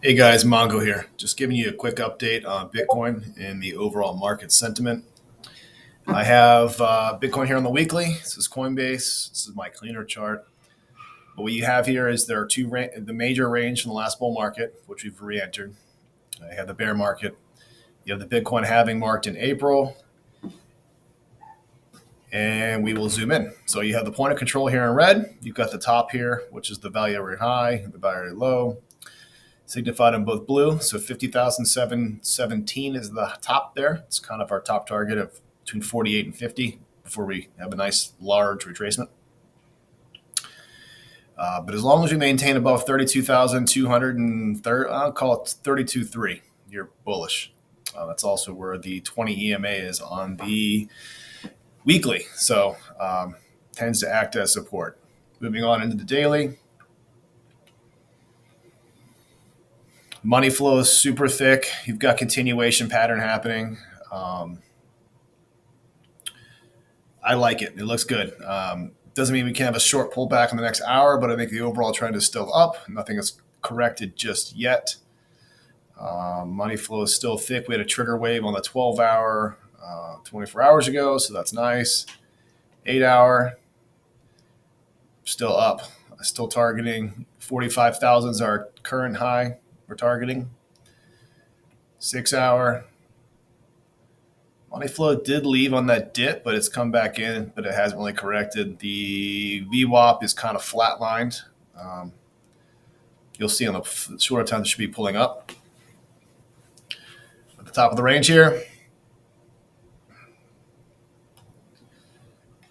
Hey guys, Mongo here. Just giving you a quick update on Bitcoin and the overall market sentiment. I have Bitcoin here on the weekly. This is Coinbase. This is my cleaner chart. But what you have here is there are the major range from the last bull market, which we've re-entered. I have the bear market. You have the Bitcoin halving marked in April, and we will zoom in. So you have the point of control here in red. You've got the top here, which is the value area high, the value area low, signified in both blue. So 50,717 is the top there. It's kind of our top target of between 48 and 50 before we have a nice large retracement. But as long as we maintain above 32,230, I'll call it 32.3, you're bullish. That's also where the 20 EMA is on the weekly. So tends to act as support. Moving on into the daily. Money flow is super thick. You've got continuation pattern happening. I like it. It looks good. Doesn't mean we can have a short pullback in the next hour, but I think the overall trend is still up. Nothing is corrected just yet. Money flow is still thick. We had a trigger wave on the 12-hour 24 hours ago, so that's nice. 8-hour, still up. Still targeting 45,000 is our current high we're targeting. 6-hour. Money flow did leave on that dip, but it's come back in, but it hasn't really corrected. The VWAP is kind of flatlined. You'll see on the shorter time it should be pulling up. At the top of the range here,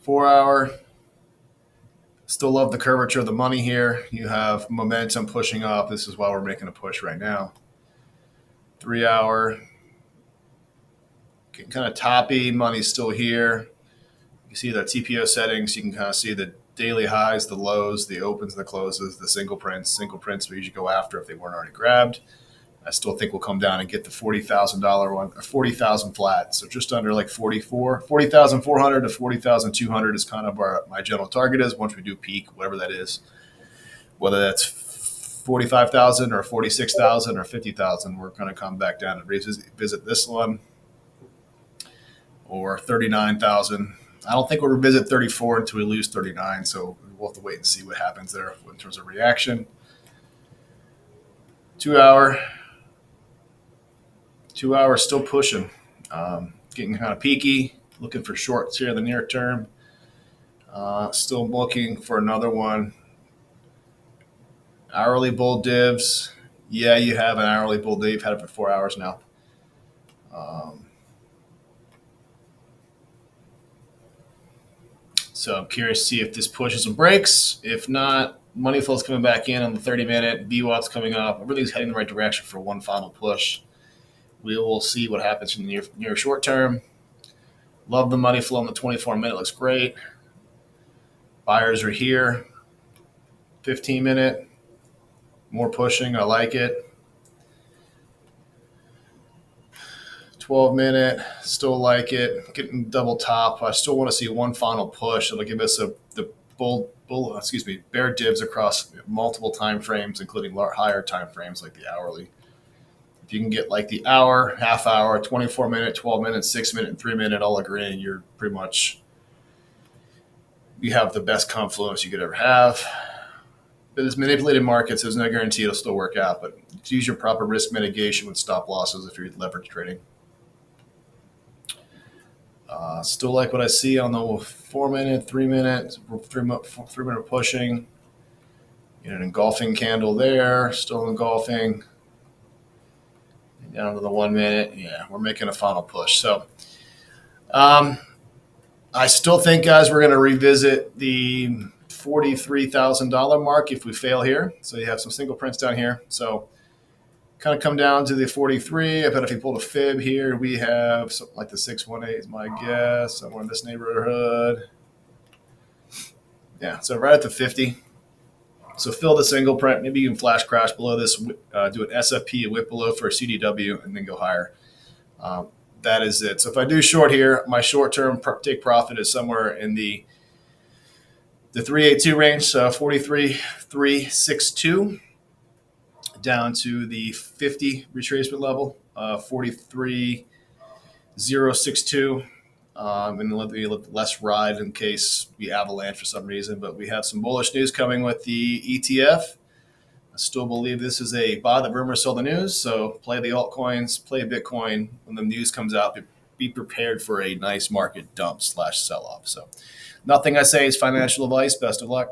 4-hour. Still love the curvature of the money here. You have momentum pushing up. This is why we're making a push right now. 3-hour. Kind of toppy. Money's still here. You see the TPO settings. You can kind of see the daily highs, the lows, the opens, the closes, the single prints. Single prints we usually go after if they weren't already grabbed. I still think we'll come down and get the $40,000 one, or 40,000 flat. So just under like 40,400 to 40,200 is kind of my general target is once we do peak, whatever that is. Whether that's 45,000 or 46,000 or 50,000, we're going to come back down and visit this one or 39,000. I don't think we'll revisit 34 until we lose 39. So we'll have to wait and see what happens there in terms of reaction. 2-hour. 2-hour still pushing, getting kind of peaky, looking for shorts here in the near term. Still looking for another one. Hourly bull divs. Yeah, you have an hourly bull div. You've had it for 4 hours now. So I'm curious to see if this pushes and breaks. If not, money flow's coming back in on the 30-minute. VWAP's coming up. Everything's heading in the right direction for one final push. We will see what happens in the near short term. Love the money flow on the 24-minute. Looks great. Buyers are here. 15-minute. More pushing. I like it. 12-minute. Still like it. Getting double top. I still want to see one final push. It'll give us the bear divs across multiple time frames, including higher time frames like the hourly. If you can get like the hour, half hour, 24-minute, 12-minute, 6-minute, and 3-minute all agreeing, you're pretty much, you have the best confluence you could ever have. But it's manipulated markets. There's no guarantee it'll still work out, but use your proper risk mitigation with stop losses if you're leverage trading. Still like what I see on the 4-minute, 3-minute, 3-minute pushing. An engulfing candle there, still engulfing. Down to the 1-minute. Yeah, we're making a final push. So I still think, guys, we're going to revisit the $43,000 mark if we fail here. So you have some single prints down here. So kind of come down to the 43. I bet if you pull a fib here, we have something like the 618 is my guess, somewhere in this neighborhood. Yeah, so right at the 50. So fill the single print. Maybe you can flash crash below this, do an SFP, a wick below for a CDW, and then go higher. That is it. So if I do short here, my short-term take profit is somewhere in the 382 range, so 43,362. down to the 50 retracement level, 43,062. And let me let less ride in case we avalanche for some reason. But we have some bullish news coming with the ETF. I still believe this is a buy the rumor, sell the news. So play the altcoins, play Bitcoin. When the news comes out, be prepared for a nice market dump / sell off. So nothing I say is financial advice. Best of luck.